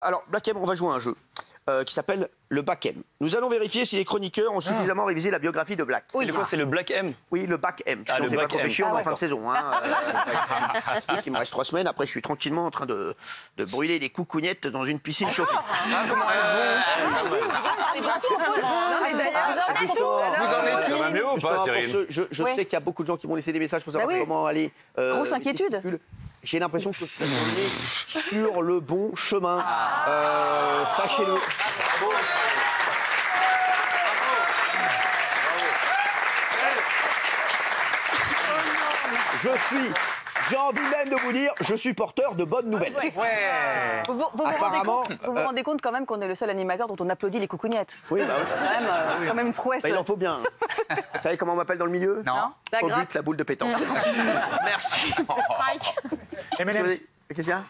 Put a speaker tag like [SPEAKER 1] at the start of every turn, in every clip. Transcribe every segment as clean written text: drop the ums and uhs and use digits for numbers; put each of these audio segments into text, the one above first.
[SPEAKER 1] Alors, Black M, on va jouer à un jeu qui s'appelle le Bac M. Nous allons vérifier si les chroniqueurs ont suffisamment révisé la biographie de Black.
[SPEAKER 2] C'est quoi, c'est le Black M?
[SPEAKER 1] Oui, le Bac M.
[SPEAKER 2] Ah,
[SPEAKER 1] Sinon,
[SPEAKER 2] le
[SPEAKER 1] c'est pas
[SPEAKER 2] Bac
[SPEAKER 1] trop
[SPEAKER 2] M.
[SPEAKER 1] chiant en fin de saison. Hein. Il me reste 3 semaines. Après, je suis tranquillement en train de brûler des coucougnettes dans une piscine chauffée. Je sais qu'il y a beaucoup de gens qui m'ont laissé des messages pour savoir comment aller.
[SPEAKER 3] Grosse inquiétude.
[SPEAKER 1] J'ai l'impression que on est sur le bon chemin. Sachez-le. J'ai envie même de vous dire, je suis porteur de bonnes nouvelles.
[SPEAKER 3] Vous vous rendez compte quand même qu'on est le seul animateur dont on applaudit les coucougnettes.
[SPEAKER 1] Oui, bah oui.
[SPEAKER 3] C'est quand même une prouesse.
[SPEAKER 1] Bah, il en faut bien. Vous savez comment on m'appelle dans le milieu?
[SPEAKER 3] Non. La
[SPEAKER 1] Au
[SPEAKER 3] grappe.
[SPEAKER 1] but, la boule de pétanque. Merci.
[SPEAKER 4] Strike.
[SPEAKER 1] Qu'est-ce qu'il y a?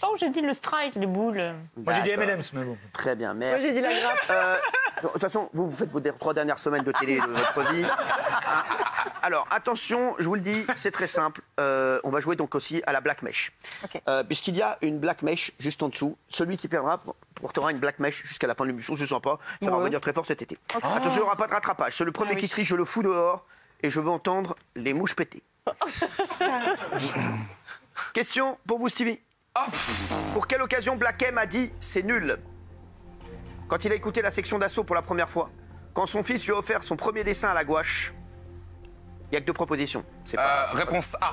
[SPEAKER 4] Oh, j'ai dit le strike, les boules.
[SPEAKER 5] Moi j'ai dit M&M's, mais bon.
[SPEAKER 1] Très bien, merci.
[SPEAKER 3] Moi j'ai dit la grappe.
[SPEAKER 1] De toute façon, vous faites vos 3 dernières semaines de télé de votre vie. Alors, attention, je vous le dis, c'est très simple. On va jouer donc aussi à la Black Mesh.
[SPEAKER 3] Okay.
[SPEAKER 1] Puisqu'il y a une Black Mesh juste en dessous. Celui qui perdra portera une Black Mesh jusqu'à la fin de l'émission. C'est sympa. Ça va revenir très fort cet été. Attention, il n'y aura pas de rattrapage. C'est le premier qui triche, je le fous dehors et je veux entendre les mouches péter. Question pour vous, Stevie. Pour quelle occasion Black M a dit « c'est nul » ? Quand il a écouté la section d'assaut pour la première fois, quand son fils lui a offert son premier dessin à la gouache, il n'y a que 2 propositions.
[SPEAKER 6] Réponse A.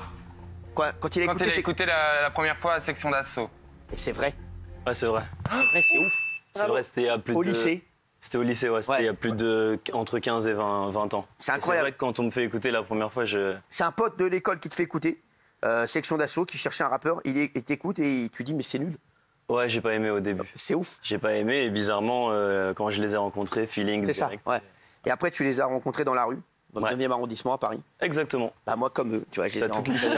[SPEAKER 1] Quoi? Quand il a
[SPEAKER 6] écouté la première fois la section d'assaut.
[SPEAKER 1] Et c'est vrai.
[SPEAKER 2] Ouais, c'est vrai.
[SPEAKER 1] C'est vrai, c'est ouf.
[SPEAKER 2] C'est vrai, c'était à plus
[SPEAKER 1] Au
[SPEAKER 2] de...
[SPEAKER 1] lycée.
[SPEAKER 2] C'était au lycée, ouais. C'était il y a plus de... entre 15 et 20 ans.
[SPEAKER 1] C'est incroyable.
[SPEAKER 2] C'est vrai que quand on me fait écouter la première fois,
[SPEAKER 1] C'est un pote de l'école qui te fait écouter. Section d'assaut, qui cherchait un rappeur. Il t'écoute et tu dis, mais c'est nul.
[SPEAKER 2] Ouais, j'ai pas aimé au début.
[SPEAKER 1] C'est ouf.
[SPEAKER 2] J'ai pas aimé et bizarrement, quand je les ai rencontrés, feeling
[SPEAKER 1] C'est ça,
[SPEAKER 2] direct.
[SPEAKER 1] ouais. Et après, tu les as rencontrés dans la rue, dans le 9e arrondissement à Paris.
[SPEAKER 2] Exactement.
[SPEAKER 1] Bah, moi, comme eux, tu vois, j'ai rencontrés.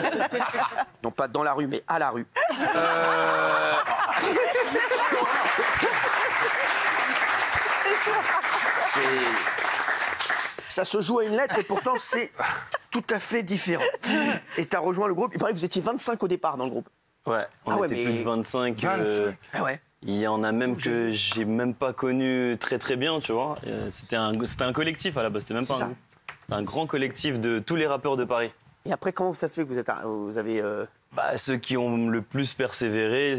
[SPEAKER 1] Non pas dans la rue, mais à la rue. Ça se joue à une lettre et pourtant, c'est tout à fait différent. Et tu as rejoint le groupe. Il paraît que vous étiez 25 au départ dans le groupe.
[SPEAKER 2] Ouais, on était plus de 25.
[SPEAKER 1] Ah ouais.
[SPEAKER 2] Il y en a même que j'ai même pas connu très très bien, tu vois. C'était un collectif à la base, c'était même pas un groupe. C'était un grand collectif de tous les rappeurs de Paris.
[SPEAKER 1] Et après, comment ça se fait que vous avez...
[SPEAKER 2] Bah, ceux qui ont le plus persévéré,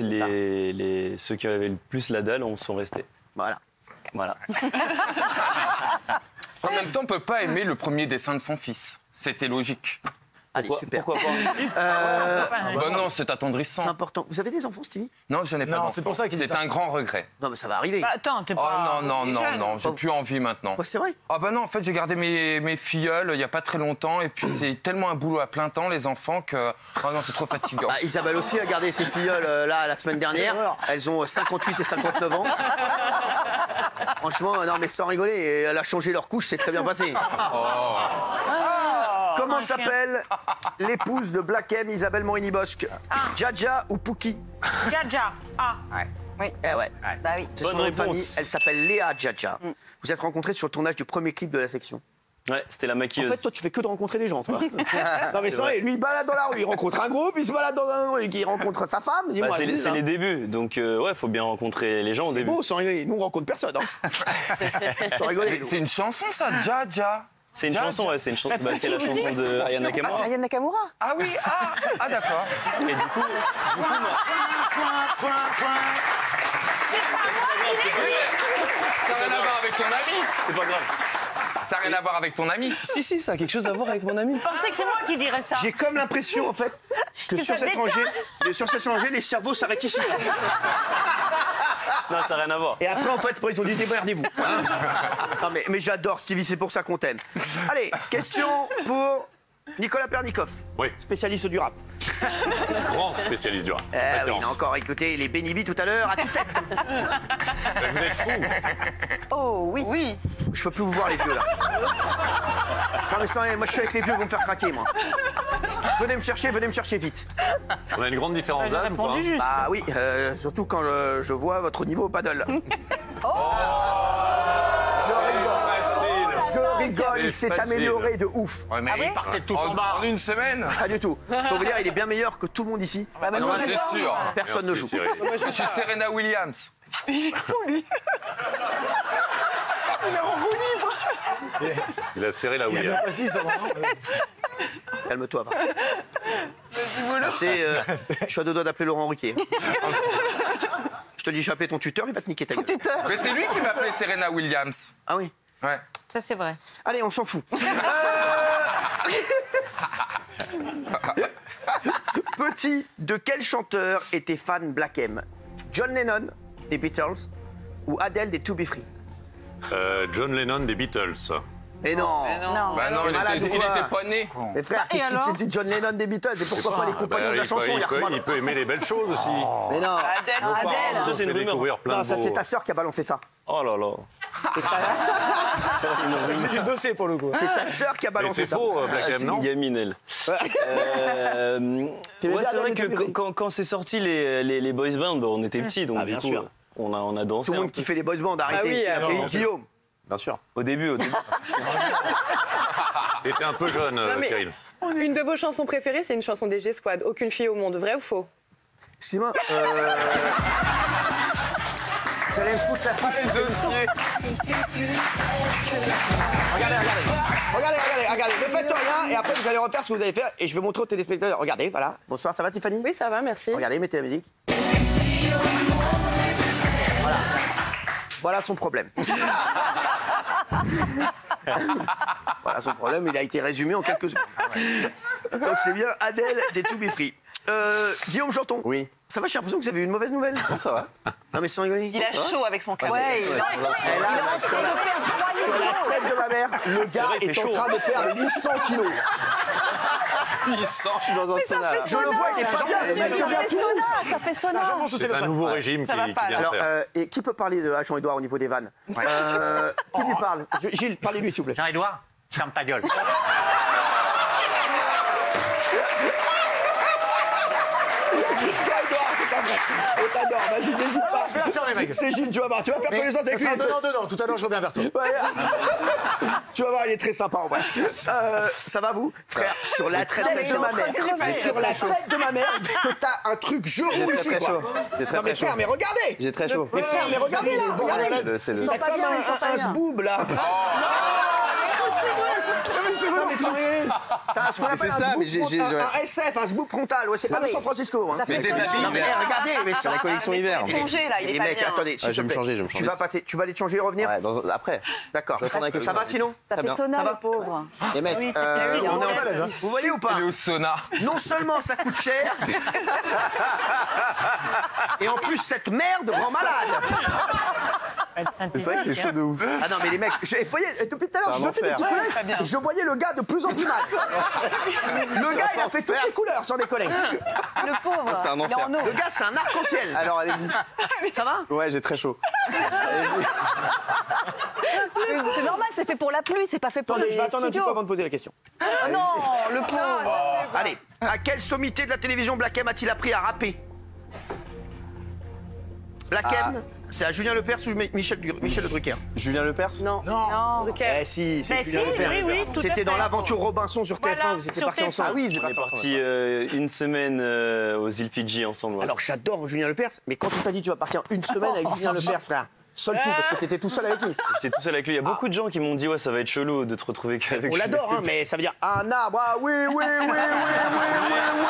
[SPEAKER 2] ceux qui avaient le plus la dalle, sont restés.
[SPEAKER 1] Voilà.
[SPEAKER 6] En même temps, on peut pas aimer le premier dessin de son fils. C'était logique.
[SPEAKER 1] Allez, super.
[SPEAKER 2] Pourquoi pas
[SPEAKER 6] Bah non, c'est attendrissant.
[SPEAKER 1] C'est important. Vous avez des enfants, Stevie?
[SPEAKER 6] Non, je n'ai pas d'enfants.
[SPEAKER 5] C'est pour ça qu'il dit
[SPEAKER 6] C'est
[SPEAKER 5] ça.
[SPEAKER 6] un grand regret.
[SPEAKER 1] Non, mais ça va arriver.
[SPEAKER 4] Bah, attends, t'es pas...
[SPEAKER 6] Oh non, j'ai plus envie maintenant.
[SPEAKER 1] Ouais, c'est vrai.
[SPEAKER 6] Ah bah non, en fait, j'ai gardé mes filleuls il y a pas très longtemps et puis c'est tellement un boulot à plein temps, les enfants, que... Oh non, c'est trop fatigant.
[SPEAKER 1] Bah, Isabelle aussi a gardé ses filleuls là la semaine dernière. Elles ont 58 et 59 ans. Franchement, non mais sans rigoler, elle a changé leur couche, c'est très bien passé. Comment s'appelle l'épouse de Black M, Isabelle Morini-Bosque? Dja ou Pouki?
[SPEAKER 4] Dja. Ah.
[SPEAKER 3] Oui.
[SPEAKER 1] Eh ouais.
[SPEAKER 3] Bah oui.
[SPEAKER 1] C'est son nom de famille, elle s'appelle Léa Dja. Vous êtes rencontrés sur le tournage du premier clip de la section.
[SPEAKER 2] Ouais, c'était la
[SPEAKER 1] En
[SPEAKER 2] maquilleuse.
[SPEAKER 1] fait, toi, tu fais que de rencontrer des gens, toi. Non, mais c'est vrai, lui, il balade dans la rue, il rencontre un groupe, il se balade dans un rue, il rencontre sa femme. Dis-moi,
[SPEAKER 2] c'est les débuts, donc ouais, faut bien rencontrer les gens au
[SPEAKER 1] c'est
[SPEAKER 2] début.
[SPEAKER 1] beau, sans rigoler. Nous, on rencontre personne. Hein. Sans rigoler.
[SPEAKER 6] C'est une chanson, ça, Dja.
[SPEAKER 2] C'est une chanson, ouais, c'est une chanson. Bah, c'est la chanson de Aya Nakamura.
[SPEAKER 3] Aya Nakamura.
[SPEAKER 6] Ah oui, d'accord.
[SPEAKER 2] Et du coup,
[SPEAKER 6] Ça n'a rien à voir avec ton ami.
[SPEAKER 2] c'est pas grave.
[SPEAKER 6] Ça n'a rien à voir avec ton ami.
[SPEAKER 2] Si, ça a quelque chose à voir avec mon ami.
[SPEAKER 4] Je pensais que c'est moi qui dirais ça.
[SPEAKER 1] J'ai comme l'impression, en fait, que sur cette rangée, les cerveaux s'arrêtent ici.
[SPEAKER 2] Non, ça n'a rien à voir.
[SPEAKER 1] Et après, en fait, ils ont dit démerdez-vous. Hein. Non, mais j'adore Stevie, c'est pour ça qu'on t'aime. Allez, question pour Nicolas Pernikov.
[SPEAKER 7] Oui.
[SPEAKER 1] Spécialiste du rap.
[SPEAKER 7] Grand spécialiste du rap.
[SPEAKER 1] Oui, on a encore écouté les Benny B tout à l'heure, à tue-tête.
[SPEAKER 7] Vous êtes fous.
[SPEAKER 3] Oh oui. Oui.
[SPEAKER 1] Je peux plus vous voir, les vieux, là. Non, mais ça, moi, je suis avec les vieux, vous me faire craquer, moi. Venez me chercher vite.
[SPEAKER 7] On a une grande différence
[SPEAKER 4] J'ai
[SPEAKER 7] d'âge ou pas?
[SPEAKER 4] répondu juste.
[SPEAKER 1] Bah oui, surtout quand je vois votre niveau au paddle. Je rigole. Je rigole, il s'est
[SPEAKER 7] facile.
[SPEAKER 1] amélioré de ouf.
[SPEAKER 6] Ouais, mais
[SPEAKER 4] oui
[SPEAKER 6] il partait tout en bas. En une semaine.
[SPEAKER 1] Pas du tout. Faut vous dire, il est bien meilleur que tout le monde ici.
[SPEAKER 3] Bah,
[SPEAKER 6] Non, c'est sûr.
[SPEAKER 1] Personne ne
[SPEAKER 7] Merci,
[SPEAKER 1] joue.
[SPEAKER 7] Cyril.
[SPEAKER 6] Moi, je suis Serena Williams.
[SPEAKER 7] Il a serré la William.
[SPEAKER 5] Pas dit ça, vraiment.
[SPEAKER 1] Calme-toi, va. Tu sais, je suis à deux doigts d'appeler Laurent Ruquier. Je te dis, je vais appeler ton tuteur, il va te niquer ta gueule.
[SPEAKER 6] Mais c'est lui qui m'appelait Serena Williams.
[SPEAKER 1] Ah oui.
[SPEAKER 6] Ouais.
[SPEAKER 4] Ça, c'est vrai.
[SPEAKER 1] Allez, on s'en fout. Petit, de quel chanteur était fan Black M? John Lennon des Beatles ou Adele des To Be Free?
[SPEAKER 7] John Lennon des Beatles.
[SPEAKER 1] Mais non.
[SPEAKER 3] Non.
[SPEAKER 6] Bah non,
[SPEAKER 1] T'es
[SPEAKER 6] il
[SPEAKER 1] malade
[SPEAKER 6] était,
[SPEAKER 1] ou
[SPEAKER 6] il
[SPEAKER 1] quoi
[SPEAKER 6] était pas né.
[SPEAKER 1] Mais frère, qu'est-ce
[SPEAKER 4] alors
[SPEAKER 1] que tu dis John Lennon des Beatles? Et pourquoi pas les compagnons de la chanson?
[SPEAKER 7] il peut aimer les belles choses aussi.
[SPEAKER 1] Mais non.
[SPEAKER 3] Adèle.
[SPEAKER 2] Ça, c'est une
[SPEAKER 7] Fait
[SPEAKER 2] rumeur.
[SPEAKER 7] découvrir plein
[SPEAKER 1] Non,
[SPEAKER 7] de
[SPEAKER 1] ça
[SPEAKER 7] beaux-
[SPEAKER 1] c'est ta sœur qui a balancé ça.
[SPEAKER 2] Oh là là.
[SPEAKER 5] C'est du dossier pour le coup.
[SPEAKER 1] C'est ta sœur qui a
[SPEAKER 7] Mais
[SPEAKER 1] balancé
[SPEAKER 7] c'est
[SPEAKER 1] ça.
[SPEAKER 7] faux, Black
[SPEAKER 2] Ah,
[SPEAKER 7] M,
[SPEAKER 2] c'est
[SPEAKER 7] non?
[SPEAKER 2] Yamine, elle.
[SPEAKER 1] T'aimais
[SPEAKER 2] Ouais,
[SPEAKER 1] bien
[SPEAKER 2] c'est vrai
[SPEAKER 1] Adele
[SPEAKER 2] que
[SPEAKER 1] et Toby Free
[SPEAKER 2] quand c'est sorti les boys band, bah, on était petits, donc
[SPEAKER 1] Ah,
[SPEAKER 2] du
[SPEAKER 1] bien
[SPEAKER 2] coup,
[SPEAKER 1] sûr.
[SPEAKER 2] on a dansé.
[SPEAKER 1] Tout le
[SPEAKER 2] un
[SPEAKER 1] monde
[SPEAKER 2] peu.
[SPEAKER 1] qui fait les boys bands, arrêtez.
[SPEAKER 8] Ah oui,
[SPEAKER 1] Et Guillaume.
[SPEAKER 9] Bien sûr.
[SPEAKER 2] Au début.
[SPEAKER 7] T'étais un peu jeune,
[SPEAKER 8] mais-
[SPEAKER 7] Cyril.
[SPEAKER 8] Une de vos chansons préférées, c'est une chanson des G-Squad. Aucune fille au monde. Vrai ou faux?
[SPEAKER 1] Excusez-moi. Vous allez me foutre la fiche de dossier. Regardez. Ne faites rien et après vous allez refaire ce que vous allez faire et je vais montrer aux téléspectateurs. Regardez, voilà. Bonsoir, ça va Tiffany?
[SPEAKER 8] Oui, ça va, merci.
[SPEAKER 1] Regardez, mettez la musique. Voilà son problème. Voilà son problème, il a été résumé en quelques secondes. Donc c'est bien Adèle des To Be Free. Guillaume Janton.
[SPEAKER 9] Oui.
[SPEAKER 1] Ça va, j'ai l'impression que vous avez eu une mauvaise nouvelle.
[SPEAKER 9] Non, ça va.
[SPEAKER 1] Non mais sans rigoler.
[SPEAKER 3] Il a chaud avec son cadet.
[SPEAKER 1] Elle a, sur la tête de ma mère, le gars
[SPEAKER 2] vrai, il
[SPEAKER 1] est
[SPEAKER 2] fait
[SPEAKER 1] en
[SPEAKER 2] chaud.
[SPEAKER 1] train de perdre 800 kilos.
[SPEAKER 9] 800, je suis dans un sauna.
[SPEAKER 1] Je le vois, il est pas bien, le mec devient tout rouge.
[SPEAKER 3] Ça fait sauna.
[SPEAKER 7] C'est un nouveau régime qui
[SPEAKER 3] va pas,
[SPEAKER 7] vient de
[SPEAKER 1] Alors,
[SPEAKER 7] faire.
[SPEAKER 1] et qui peut parler de Jean-Édouard au niveau des vannes? Qui lui parle? Gilles, parlez-lui s'il vous plaît.
[SPEAKER 5] Jean-Édouard, ferme ta gueule.
[SPEAKER 1] Jean-Édouard, c'est pas vrai. On t'adore, vas-y, n'hésite pas.
[SPEAKER 5] Ferme les mecs.
[SPEAKER 1] C'est Gilles, tu vas voir, tu vas faire connaissance avec lui.
[SPEAKER 5] Non, tout à l'heure, je reviens vers toi.
[SPEAKER 1] Ouais. Tu vas voir, il est très sympa en vrai. Ça va vous? Frère, sur la tête de ma mère, sur la tête de ma mère, que t'as un truc gelou ici,
[SPEAKER 9] très
[SPEAKER 1] quoi.
[SPEAKER 9] chaud. J'ai très,
[SPEAKER 1] Non mais
[SPEAKER 9] très chaud.
[SPEAKER 1] frère, mais regardez.
[SPEAKER 9] J'ai très chaud.
[SPEAKER 1] Mais frère, mais regardez là, regardez.
[SPEAKER 9] C'est le...
[SPEAKER 1] C'est comme un sboob là. Non mais t'as ce qu'on appelle
[SPEAKER 9] c'est
[SPEAKER 1] un
[SPEAKER 9] ça, mais
[SPEAKER 1] sboob un SF, un sboob frontal. Ouais, c'est pas de San Francisco. Hein.
[SPEAKER 6] Mais t'es habillé.
[SPEAKER 1] Non mais regardez, mais
[SPEAKER 9] C'est la collection hiver.
[SPEAKER 3] Il est congé là, il est
[SPEAKER 1] les
[SPEAKER 3] pas
[SPEAKER 1] mecs,
[SPEAKER 3] bien.
[SPEAKER 1] attendez, s'il
[SPEAKER 9] je vais
[SPEAKER 1] te
[SPEAKER 9] me
[SPEAKER 1] plaît.
[SPEAKER 9] changer, je vais me changer.
[SPEAKER 1] Tu vas passer, tu vas aller te changer et revenir.
[SPEAKER 9] Ouais, après.
[SPEAKER 1] D'accord.
[SPEAKER 9] Je vais répondre avec le
[SPEAKER 1] Ça va
[SPEAKER 9] sourire.
[SPEAKER 1] sinon?
[SPEAKER 3] Ça
[SPEAKER 9] Très
[SPEAKER 3] fait
[SPEAKER 9] bien.
[SPEAKER 3] sauna,
[SPEAKER 1] Ça va
[SPEAKER 3] le pauvre.
[SPEAKER 1] Les mecs,
[SPEAKER 3] Oui, c'est
[SPEAKER 1] on est en-
[SPEAKER 5] malade, hein.
[SPEAKER 1] vous voyez ou pas?
[SPEAKER 6] Il est au sauna.
[SPEAKER 1] Non seulement ça coûte cher, et en plus cette merde rend malade.
[SPEAKER 9] C'est vrai que c'est chaud de ouf.
[SPEAKER 1] Ah non mais les mecs, vous voyez, depuis tout à l'heure,
[SPEAKER 9] C'est
[SPEAKER 1] je
[SPEAKER 9] un
[SPEAKER 1] jetais des petits
[SPEAKER 9] enfer.
[SPEAKER 1] coups d'œil, je voyais le gars de plus en plus mal. Le gars, il a fait toutes les couleurs, sans déconner.
[SPEAKER 3] Le pauvre.
[SPEAKER 9] C'est un
[SPEAKER 3] Il est
[SPEAKER 9] enfer.
[SPEAKER 3] en eau.
[SPEAKER 1] Le gars, c'est un arc-en-ciel.
[SPEAKER 9] Alors, allez-y.
[SPEAKER 1] Ça va?
[SPEAKER 9] Ouais, j'ai très chaud.
[SPEAKER 3] C'est normal, c'est fait pour la pluie, c'est pas fait pour
[SPEAKER 1] Attendez,
[SPEAKER 3] les
[SPEAKER 1] je vais attendre un petit peu
[SPEAKER 3] studios.
[SPEAKER 1] avant de poser la question.
[SPEAKER 3] Oh non, le pauvre.
[SPEAKER 1] Allez, à quelle sommité de la télévision Black M a-t-il appris à rapper? Black M, c'est à Julien Lepers ou Michel Le Drucker?
[SPEAKER 9] Julien Lepers?
[SPEAKER 8] Non.
[SPEAKER 3] Non.
[SPEAKER 8] Drucker.
[SPEAKER 1] Eh si, c'est
[SPEAKER 4] Mais
[SPEAKER 1] Julien
[SPEAKER 4] si,
[SPEAKER 1] Lepers.
[SPEAKER 4] oui, tout à
[SPEAKER 1] C'était
[SPEAKER 4] fait.
[SPEAKER 1] dans l'aventure Robinson sur TF1,
[SPEAKER 4] Voilà,
[SPEAKER 1] vous étiez
[SPEAKER 4] sur
[SPEAKER 1] partis
[SPEAKER 4] TF1.
[SPEAKER 1] ensemble.
[SPEAKER 9] Ah oui,
[SPEAKER 2] On est partis une semaine aux îles Fidji ensemble. ouais.
[SPEAKER 1] Alors j'adore Julien Lepers, mais quand on t'a dit tu vas partir une semaine avec Julien Lepers, frère, seul tout, parce que t'étais tout seul avec lui.
[SPEAKER 2] J'étais tout seul avec lui. Il y a beaucoup de gens qui m'ont dit ouais, ça va être chelou de te retrouver qu'avec
[SPEAKER 1] On
[SPEAKER 2] lui.
[SPEAKER 1] l'adore, hein, mais ça veut dire un arbre, ah oui, oui, oui, oui, oui, oui, oui.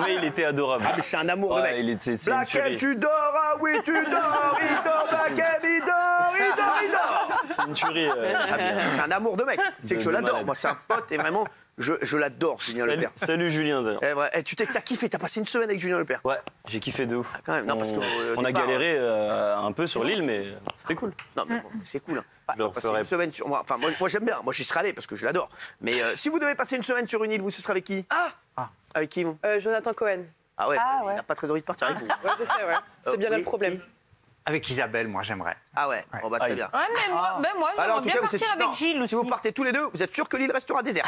[SPEAKER 2] Mais il était adorable.
[SPEAKER 1] Ah mais c'est un amour de
[SPEAKER 2] Ouais,
[SPEAKER 1] mec.
[SPEAKER 2] il était, c'est une
[SPEAKER 1] Black M,
[SPEAKER 2] tuerie.
[SPEAKER 1] tu dors, ah oui, tu dors, il dort, Black M, il dort, il dort, il dort.
[SPEAKER 2] C'est une tuerie.
[SPEAKER 1] C'est un amour de mec. C'est que je
[SPEAKER 2] De
[SPEAKER 1] l'adore.
[SPEAKER 2] malade.
[SPEAKER 1] Moi, c'est un pote et vraiment, je l'adore, Julien
[SPEAKER 2] Salut,
[SPEAKER 1] Lepers.
[SPEAKER 2] salut Julien d'ailleurs.
[SPEAKER 1] Eh, vrai, t'as kiffé, t'as passé une semaine avec Julien Lepers.
[SPEAKER 2] Ouais, j'ai kiffé de ouf.
[SPEAKER 1] Quand même, non, parce que,
[SPEAKER 2] on a
[SPEAKER 1] départ,
[SPEAKER 2] galéré un peu sur l'île, mais c'était cool.
[SPEAKER 1] Non, mais bon, c'est cool. Hein.
[SPEAKER 2] Je le
[SPEAKER 1] Passer
[SPEAKER 2] referai.
[SPEAKER 1] une semaine sur moi. Enfin, moi j'aime bien. Moi, j'y serais allé parce que je l'adore. Mais si vous devez passer une semaine sur une île, vous, ce serait avec qui? Avec qui, mon?
[SPEAKER 8] Jonathan Cohen.
[SPEAKER 1] Ah ouais,
[SPEAKER 3] Ah ouais.
[SPEAKER 1] il n'a pas très envie de partir avec vous.
[SPEAKER 8] Ouais, je sais, ouais. C'est bien là
[SPEAKER 1] oui.
[SPEAKER 8] le problème.
[SPEAKER 5] Avec Isabelle, moi, j'aimerais.
[SPEAKER 1] Ah ouais, on va très
[SPEAKER 2] Aïe.
[SPEAKER 1] bien.
[SPEAKER 4] Ouais, mais moi,
[SPEAKER 1] Alors, en
[SPEAKER 4] j'aimerais
[SPEAKER 1] tout
[SPEAKER 4] bien
[SPEAKER 1] cas, vous êtes
[SPEAKER 4] partir
[SPEAKER 1] non,
[SPEAKER 4] avec Gilles aussi.
[SPEAKER 1] Si vous partez tous les deux, vous êtes sûr que l'île restera déserte.